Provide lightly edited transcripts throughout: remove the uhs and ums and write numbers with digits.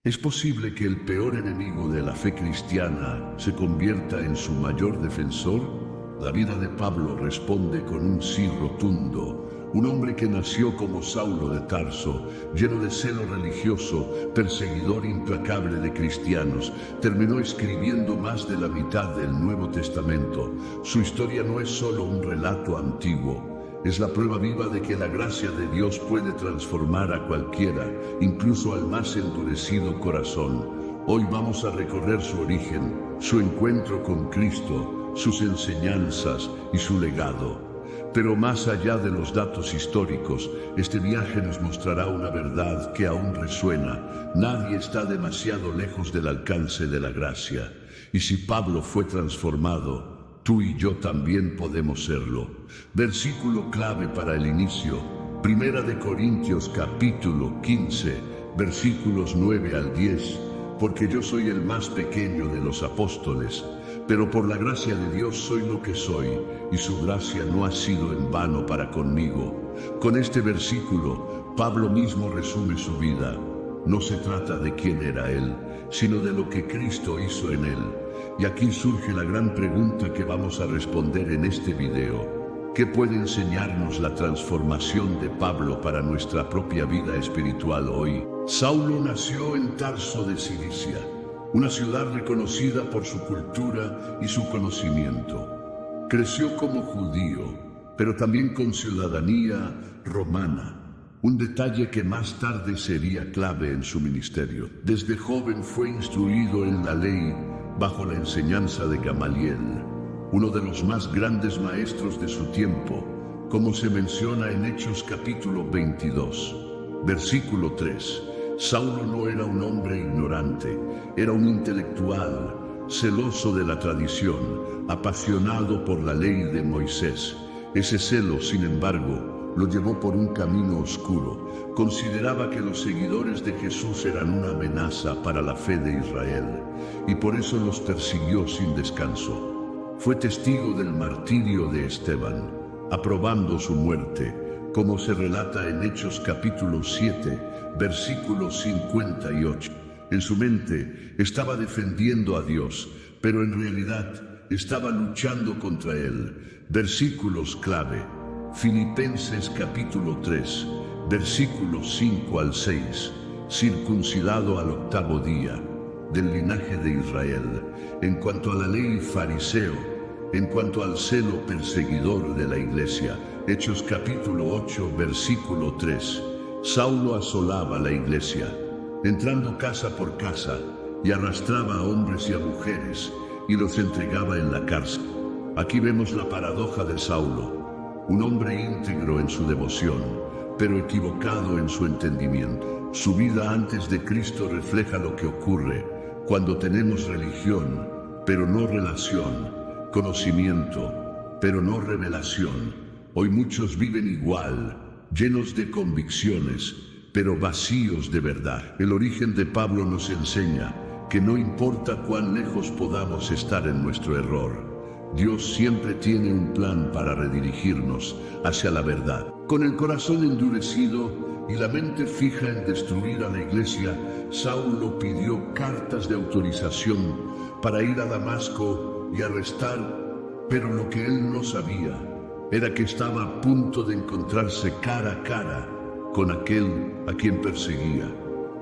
Es posible que el peor enemigo de la fe cristiana se convierta en su mayor defensor. La vida de Pablo responde con un sí rotundo. Un hombre que nació como Saulo de Tarso, lleno de celo religioso, perseguidor implacable de cristianos, terminó escribiendo más de la mitad del Nuevo Testamento. Su historia no es solo un relato antiguo. Es la prueba viva de que la gracia de Dios puede transformar a cualquiera, incluso al más endurecido corazón. Hoy vamos a recorrer su origen, su encuentro con Cristo, sus enseñanzas y su legado. Pero más allá de los datos históricos, este viaje nos mostrará una verdad que aún resuena. Nadie está demasiado lejos del alcance de la gracia. Y si Pablo fue transformado, tú y yo también podemos serlo. Versículo clave para el inicio. Primera de Corintios capítulo 15, versículos 9 al 10. Porque yo soy el más pequeño de los apóstoles, pero por la gracia de Dios soy lo que soy, y su gracia no ha sido en vano para conmigo. Con este versículo, Pablo mismo resume su vida. No se trata de quién era él, sino de lo que Cristo hizo en él. Y aquí surge la gran pregunta que vamos a responder en este video. ¿Qué puede enseñarnos la transformación de Pablo para nuestra propia vida espiritual hoy? Saulo nació en Tarso de Cilicia, una ciudad reconocida por su cultura y su conocimiento. Creció como judío, pero también con ciudadanía romana. Un detalle que más tarde sería clave en su ministerio. Desde joven fue instruido en la ley bajo la enseñanza de Gamaliel, uno de los más grandes maestros de su tiempo, como se menciona en Hechos capítulo 22, versículo 3. Saulo no era un hombre ignorante, era un intelectual, celoso de la tradición, apasionado por la ley de Moisés. Ese celo, sin embargo, lo llevó por un camino oscuro. Consideraba que los seguidores de Jesús eran una amenaza para la fe de Israel, y por eso los persiguió sin descanso. Fue testigo del martirio de Esteban, aprobando su muerte, como se relata en Hechos capítulo 7, versículo 58. En su mente estaba defendiendo a Dios, pero en realidad estaba luchando contra él. Versículos clave. Filipenses capítulo 3, versículos 5 al 6, circuncidado al octavo día, del linaje de Israel, en cuanto a la ley fariseo, en cuanto al celo perseguidor de la iglesia. Hechos capítulo 8, versículo 3, Saulo asolaba la iglesia, entrando casa por casa, y arrastraba a hombres y a mujeres, y los entregaba en la cárcel. Aquí vemos la paradoja de Saulo. Un hombre íntegro en su devoción, pero equivocado en su entendimiento. Su vida antes de Cristo refleja lo que ocurre cuando tenemos religión, pero no relación, conocimiento, pero no revelación. Hoy muchos viven igual, llenos de convicciones, pero vacíos de verdad. El origen de Pablo nos enseña que no importa cuán lejos podamos estar en nuestro error, Dios siempre tiene un plan para redirigirnos hacia la verdad. Con el corazón endurecido y la mente fija en destruir a la iglesia, Saulo pidió cartas de autorización para ir a Damasco y arrestar, pero lo que él no sabía era que estaba a punto de encontrarse cara a cara con aquel a quien perseguía.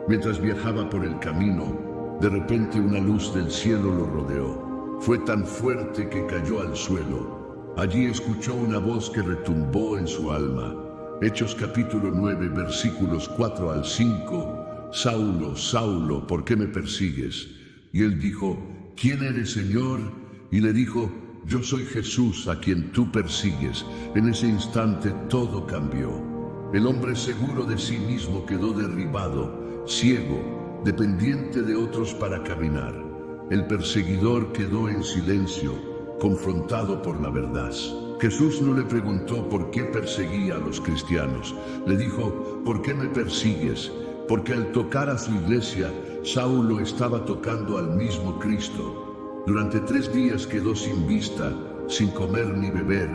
Mientras viajaba por el camino, de repente una luz del cielo lo rodeó. Fue tan fuerte que cayó al suelo. Allí escuchó una voz que retumbó en su alma. Hechos capítulo 9, versículos 4 al 5. Saulo, Saulo, ¿por qué me persigues? Y él dijo, ¿quién eres, Señor? Y le dijo, yo soy Jesús a quien tú persigues. En ese instante todo cambió. El hombre seguro de sí mismo quedó derribado, ciego, dependiente de otros para caminar. El perseguidor quedó en silencio, confrontado por la verdad. Jesús no le preguntó por qué perseguía a los cristianos. Le dijo, ¿por qué me persigues? Porque al tocar a su iglesia, Saulo estaba tocando al mismo Cristo. Durante 3 días quedó sin vista, sin comer ni beber,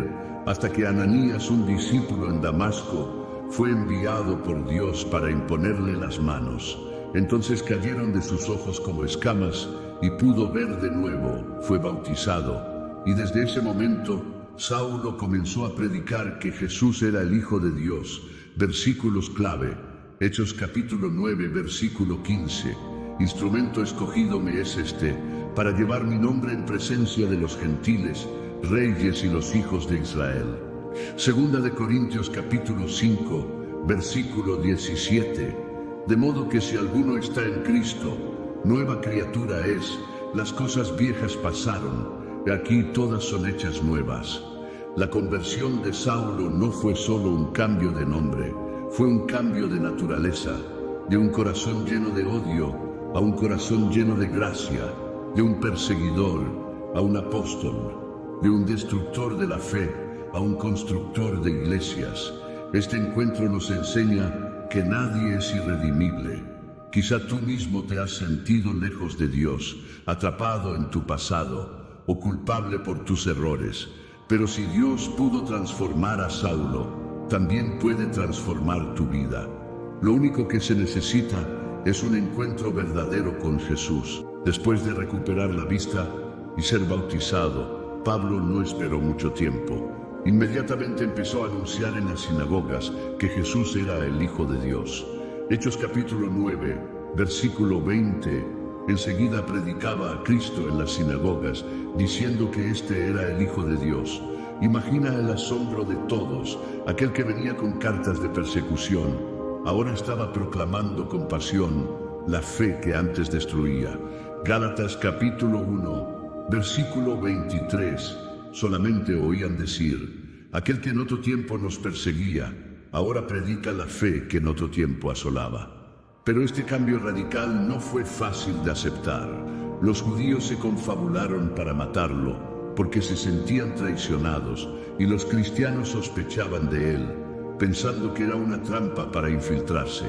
hasta que Ananías, un discípulo en Damasco, fue enviado por Dios para imponerle las manos. Entonces cayeron de sus ojos como escamas y pudo ver de nuevo. Fue bautizado y desde ese momento Saulo comenzó a predicar que Jesús era el Hijo de Dios. Versículos clave. Hechos capítulo 9, versículo 15. Instrumento escogido me es este, para llevar mi nombre en presencia de los gentiles, reyes y los hijos de Israel. Segunda de Corintios capítulo 5, versículo 17. De modo que si alguno está en Cristo, nueva criatura es, las cosas viejas pasaron, y aquí todas son hechas nuevas. La conversión de Saulo no fue solo un cambio de nombre, fue un cambio de naturaleza, de un corazón lleno de odio a un corazón lleno de gracia, de un perseguidor a un apóstol, de un destructor de la fe a un constructor de iglesias. Este encuentro nos enseña que nadie es irredimible. Quizá tú mismo te has sentido lejos de Dios, atrapado en tu pasado o culpable por tus errores. Pero si Dios pudo transformar a Saulo, también puede transformar tu vida. Lo único que se necesita es un encuentro verdadero con Jesús. Después de recuperar la vista y ser bautizado, Pablo no esperó mucho tiempo. Inmediatamente empezó a anunciar en las sinagogas que Jesús era el Hijo de Dios. Hechos capítulo 9, versículo 20. Enseguida predicaba a Cristo en las sinagogas, diciendo que este era el Hijo de Dios. Imagina el asombro de todos. Aquel que venía con cartas de persecución, ahora estaba proclamando con pasión la fe que antes destruía. Gálatas capítulo 1, versículo 23. Solamente oían decir, aquel que en otro tiempo nos perseguía, ahora predica la fe que en otro tiempo asolaba. Pero este cambio radical no fue fácil de aceptar. Los judíos se confabularon para matarlo, porque se sentían traicionados, y los cristianos sospechaban de él, pensando que era una trampa para infiltrarse.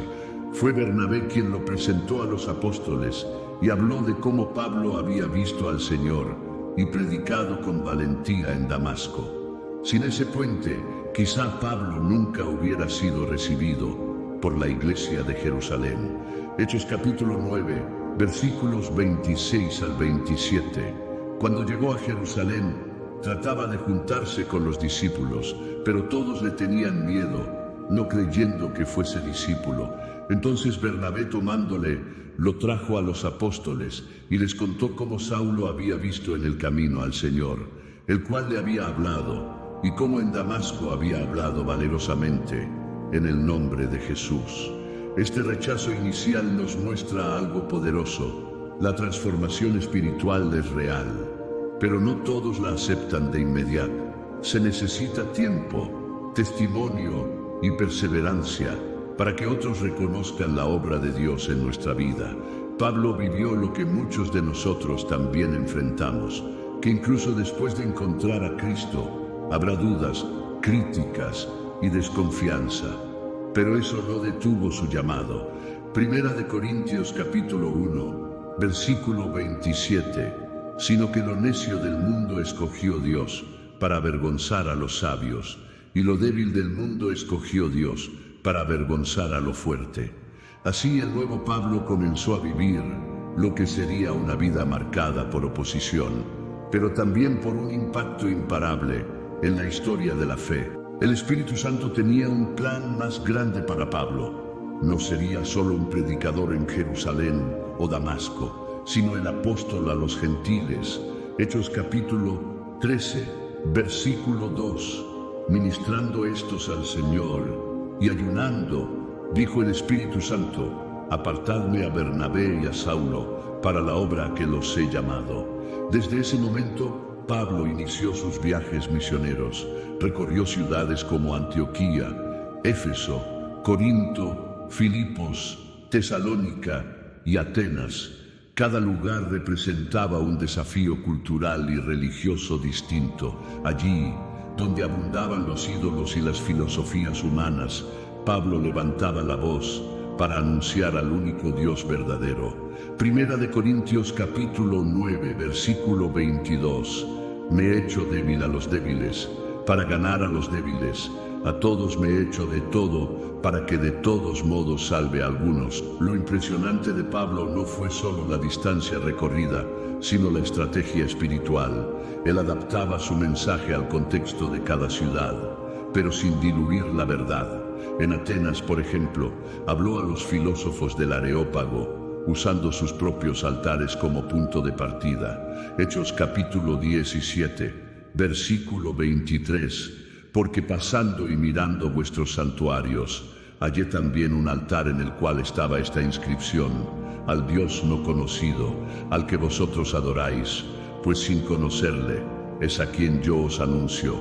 Fue Bernabé quien lo presentó a los apóstoles y habló de cómo Pablo había visto al Señor y predicado con valentía en Damasco. Sin ese puente, quizá Pablo nunca hubiera sido recibido por la iglesia de Jerusalén. Hechos capítulo 9, versículos 26 al 27. Cuando llegó a Jerusalén, trataba de juntarse con los discípulos, pero todos le tenían miedo, no creyendo que fuese discípulo. Entonces Bernabé, tomándole, lo trajo a los apóstoles y les contó cómo Saulo había visto en el camino al Señor, el cual le había hablado, y cómo en Damasco había hablado valerosamente en el nombre de Jesús. Este rechazo inicial nos muestra algo poderoso. La transformación espiritual es real, pero no todos la aceptan de inmediato. Se necesita tiempo, testimonio y perseverancia para que otros reconozcan la obra de Dios en nuestra vida. Pablo vivió lo que muchos de nosotros también enfrentamos, que incluso después de encontrar a Cristo, habrá dudas, críticas y desconfianza. Pero eso no detuvo su llamado. Primera de Corintios capítulo 1, versículo 27, sino que lo necio del mundo escogió Dios para avergonzar a los sabios, y lo débil del mundo escogió Dios para avergonzar a lo fuerte. Así el nuevo Pablo comenzó a vivir lo que sería una vida marcada por oposición, pero también por un impacto imparable en la historia de la fe. El Espíritu Santo tenía un plan más grande para Pablo. No sería solo un predicador en Jerusalén o Damasco, sino el apóstol a los gentiles. Hechos capítulo 13, versículo 2. Ministrando estos al Señor y ayunando, dijo el Espíritu Santo, apartadme a Bernabé y a Saulo para la obra a que los he llamado. Desde ese momento, Pablo inició sus viajes misioneros. Recorrió ciudades como Antioquía, Éfeso, Corinto, Filipos, Tesalónica y Atenas. Cada lugar representaba un desafío cultural y religioso distinto. Allí, donde abundaban los ídolos y las filosofías humanas, Pablo levantaba la voz para anunciar al único Dios verdadero. Primera de Corintios capítulo 9, versículo 22. Me he hecho débil a los débiles, para ganar a los débiles. a todos me he hecho de todo, para que de todos modos salve a algunos. Lo impresionante de Pablo no fue solo la distancia recorrida, sino la estrategia espiritual. Él adaptaba su mensaje al contexto de cada ciudad, pero sin diluir la verdad. En Atenas, por ejemplo, habló a los filósofos del Areópago, usando sus propios altares como punto de partida. Hechos capítulo 17, versículo 23. Porque pasando y mirando vuestros santuarios, hallé también un altar en el cual estaba esta inscripción: al Dios no conocido, al que vosotros adoráis, pues sin conocerle, es a quien yo os anuncio.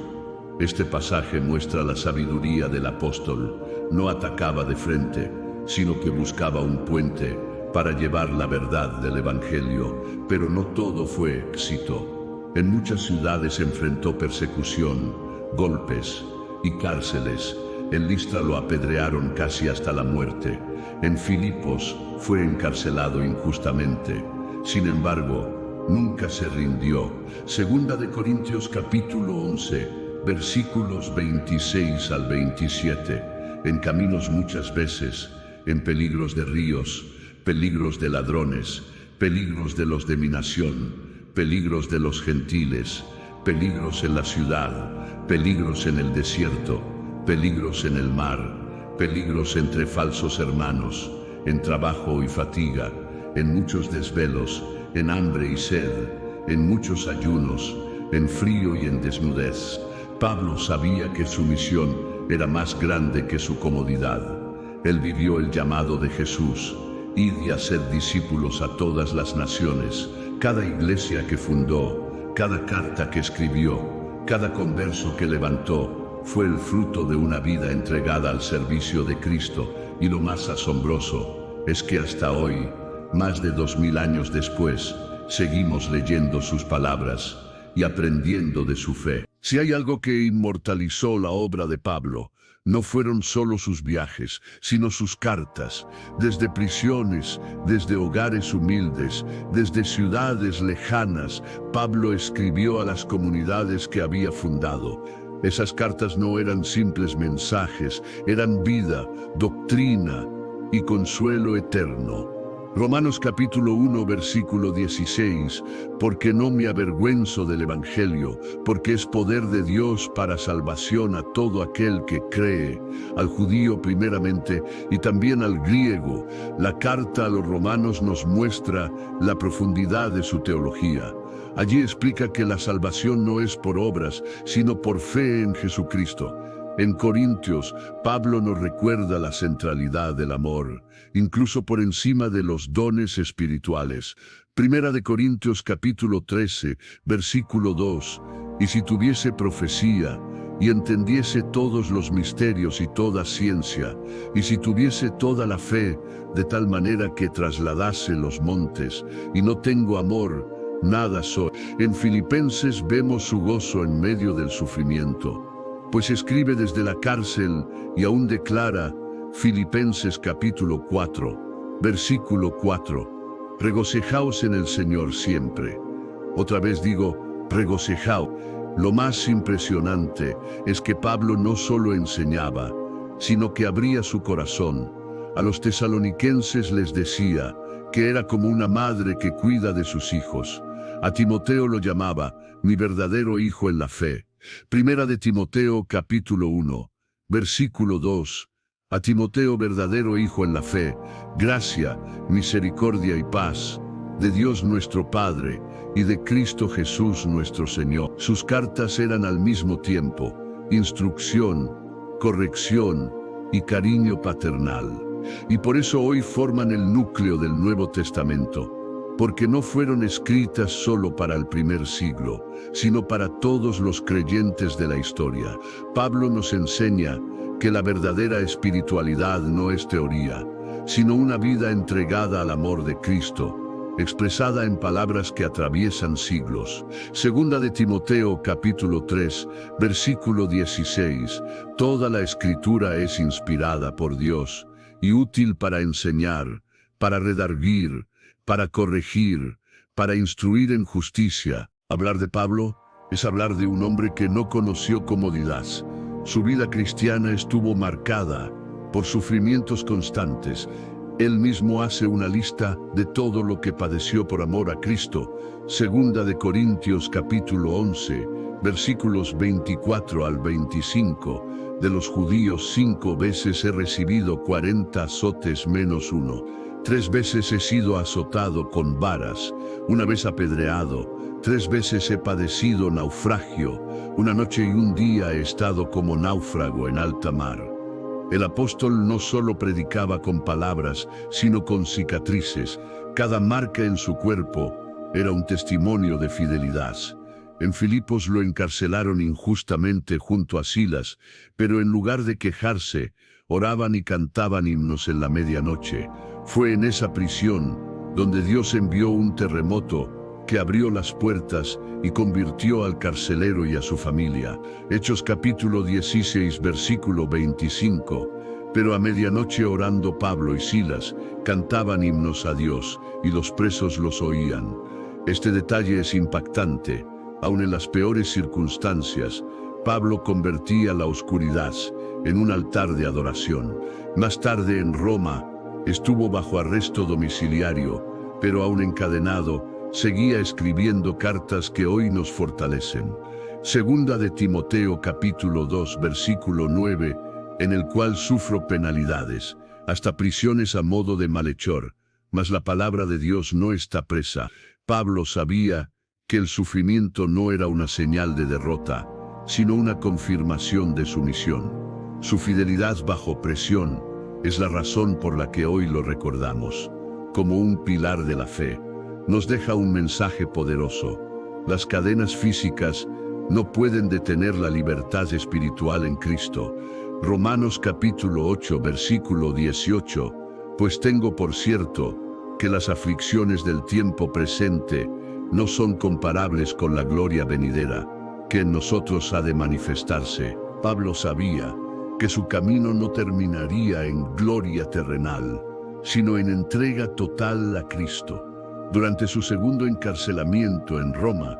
Este pasaje muestra la sabiduría del apóstol. No atacaba de frente, sino que buscaba un puente para llevar la verdad del Evangelio, pero no todo fue éxito. En muchas ciudades enfrentó persecución, golpes y cárceles. En Listra lo apedrearon casi hasta la muerte. En Filipos fue encarcelado injustamente. Sin embargo, nunca se rindió. Segunda de Corintios capítulo 11, versículos 26 al 27. En caminos muchas veces, en peligros de ríos, peligros de ladrones, peligros de los de mi nación, peligros de los gentiles, peligros en la ciudad, peligros en el desierto, peligros en el mar, peligros entre falsos hermanos, en trabajo y fatiga, en muchos desvelos, en hambre y sed, en muchos ayunos, en frío y en desnudez. Pablo sabía que su misión era más grande que su comodidad. Él vivió el llamado de Jesús: id y haced discípulos a todas las naciones. Cada iglesia que fundó, cada carta que escribió, cada converso que levantó, fue el fruto de una vida entregada al servicio de Cristo. Y lo más asombroso es que hasta hoy, más de 2000 años después, seguimos leyendo sus palabras y aprendiendo de su fe. Si hay algo que inmortalizó la obra de Pablo, no fueron solo sus viajes, sino sus cartas. Desde prisiones, desde hogares humildes, desde ciudades lejanas, Pablo escribió a las comunidades que había fundado. Esas cartas no eran simples mensajes, eran vida, doctrina y consuelo eterno. Romanos capítulo 1, versículo 16, porque no me avergüenzo del Evangelio, porque es poder de Dios para salvación a todo aquel que cree, al judío primeramente y también al griego. La carta a los romanos nos muestra la profundidad de su teología. Allí explica que la salvación no es por obras, sino por fe en Jesucristo. En Corintios, Pablo nos recuerda la centralidad del amor, incluso por encima de los dones espirituales. Primera de Corintios capítulo 13, versículo 2. Y si tuviese profecía, y entendiese todos los misterios y toda ciencia, y si tuviese toda la fe, de tal manera que trasladase los montes, y no tengo amor, nada soy. En Filipenses vemos su gozo en medio del sufrimiento, pues escribe desde la cárcel y aún declara, Filipenses capítulo 4, versículo 4, regocijaos en el Señor siempre. Otra vez digo, regocijaos. Lo más impresionante es que Pablo no solo enseñaba, sino que abría su corazón. A los tesalonicenses les decía que era como una madre que cuida de sus hijos. A Timoteo lo llamaba mi verdadero hijo en la fe. Primera de Timoteo capítulo 1, versículo 2. A Timoteo, verdadero hijo en la fe, gracia, misericordia y paz, de Dios nuestro Padre y de Cristo Jesús nuestro Señor. Sus cartas eran al mismo tiempo instrucción, corrección y cariño paternal. Y por eso hoy forman el núcleo del Nuevo Testamento, porque no fueron escritas solo para el primer siglo, sino para todos los creyentes de la historia. Pablo nos enseña que la verdadera espiritualidad no es teoría, sino una vida entregada al amor de Cristo, expresada en palabras que atraviesan siglos. Segunda de Timoteo capítulo 3, versículo 16. Toda la Escritura es inspirada por Dios y útil para enseñar, para redarguir, para corregir, para instruir en justicia. Hablar de Pablo es hablar de un hombre que no conoció comodidad. Su vida cristiana estuvo marcada por sufrimientos constantes. Él mismo hace una lista de todo lo que padeció por amor a Cristo. Segunda de Corintios capítulo 11, versículos 24 al 25. De los judíos 5 veces he recibido 40 azotes menos uno. 3 veces he sido azotado con varas, 1 vez apedreado, 3 veces he padecido naufragio, 1 noche y 1 día he estado como náufrago en alta mar. El apóstol no solo predicaba con palabras, sino con cicatrices. Cada marca en su cuerpo era un testimonio de fidelidad. En Filipos lo encarcelaron injustamente junto a Silas, pero en lugar de quejarse, oraban y cantaban himnos en la medianoche. Fue en esa prisión donde Dios envió un terremoto que abrió las puertas y convirtió al carcelero y a su familia. Hechos capítulo 16, versículo 25. Pero a medianoche orando Pablo y Silas cantaban himnos a Dios y los presos los oían. Este detalle es impactante. Aun en las peores circunstancias, Pablo convertía la oscuridad en un altar de adoración. Más tarde en Roma, estuvo bajo arresto domiciliario, pero aún encadenado, seguía escribiendo cartas que hoy nos fortalecen. Segunda de Timoteo capítulo 2 versículo 9, en el cual sufro penalidades, hasta prisiones a modo de malhechor, mas la palabra de Dios no está presa. Pablo sabía que el sufrimiento no era una señal de derrota, sino una confirmación de su misión. Su fidelidad bajo presión es la razón por la que hoy lo recordamos. Como un pilar de la fe, nos deja un mensaje poderoso. Las cadenas físicas no pueden detener la libertad espiritual en Cristo. Romanos capítulo 8, versículo 18. Pues tengo por cierto que las aflicciones del tiempo presente no son comparables con la gloria venidera, que en nosotros ha de manifestarse. Pablo sabía que su camino no terminaría en gloria terrenal, sino en entrega total a Cristo. Durante su segundo encarcelamiento en Roma,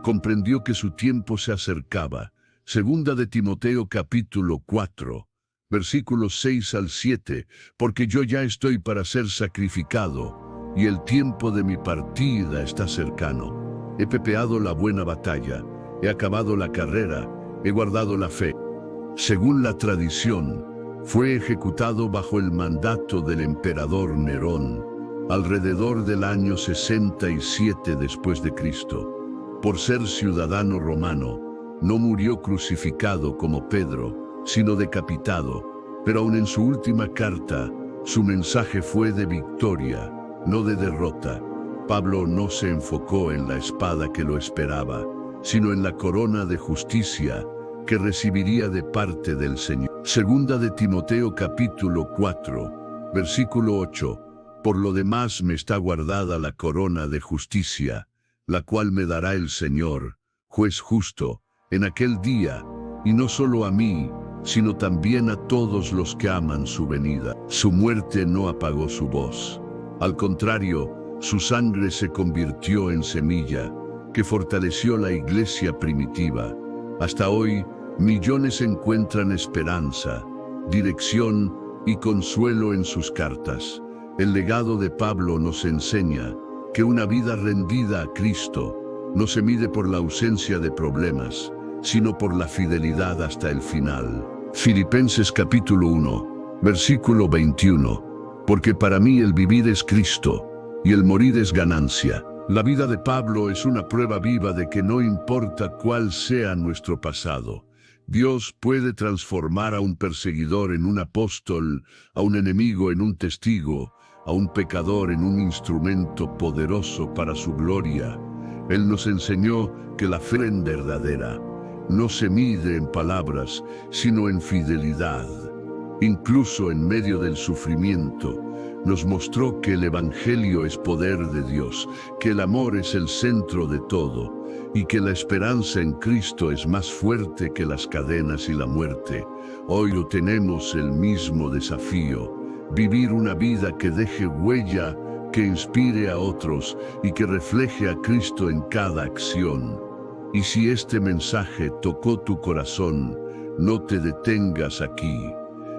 comprendió que su tiempo se acercaba. Segunda de Timoteo capítulo 4, versículos 6 al 7, porque yo ya estoy para ser sacrificado, y el tiempo de mi partida está cercano. He peleado la buena batalla, he acabado la carrera, he guardado la fe. Según la tradición, fue ejecutado bajo el mandato del emperador Nerón, alrededor del año 67 después de Cristo. Por ser ciudadano romano, no murió crucificado como Pedro, sino decapitado, pero aun en su última carta, su mensaje fue de victoria, no de derrota. Pablo no se enfocó en la espada que lo esperaba, sino en la corona de justicia que recibiría de parte del Señor. Segunda de Timoteo capítulo 4, versículo 8. Por lo demás me está guardada la corona de justicia, la cual me dará el Señor, juez justo, en aquel día, y no solo a mí, sino también a todos los que aman su venida. Su muerte no apagó su voz. Al contrario, su sangre se convirtió en semilla, que fortaleció la iglesia primitiva. Hasta hoy, millones encuentran esperanza, dirección y consuelo en sus cartas. El legado de Pablo nos enseña que una vida rendida a Cristo no se mide por la ausencia de problemas, sino por la fidelidad hasta el final. Filipenses capítulo 1, versículo 21. Porque para mí el vivir es Cristo, y el morir es ganancia. La vida de Pablo es una prueba viva de que no importa cuál sea nuestro pasado, Dios puede transformar a un perseguidor en un apóstol, a un enemigo en un testigo, a un pecador en un instrumento poderoso para su gloria. Él nos enseñó que la fe verdadera no se mide en palabras, sino en fidelidad. Incluso en medio del sufrimiento, nos mostró que el Evangelio es poder de Dios, que el amor es el centro de todo, y que la esperanza en Cristo es más fuerte que las cadenas y la muerte. Hoy tenemos el mismo desafío: vivir una vida que deje huella, que inspire a otros y que refleje a Cristo en cada acción. Y si este mensaje tocó tu corazón, No te detengas aquí.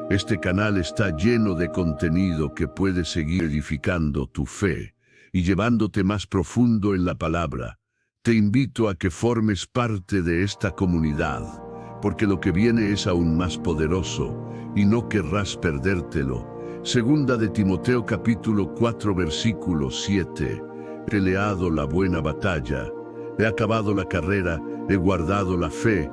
Este canal está lleno de contenido que puede seguir edificando tu fe y llevándote más profundo en la palabra. Te invito a que formes parte de esta comunidad, porque lo que viene es aún más poderoso y no querrás perdértelo. Segunda de Timoteo capítulo 4 versículo 7. He peleado la buena batalla, he acabado la carrera, he guardado la fe.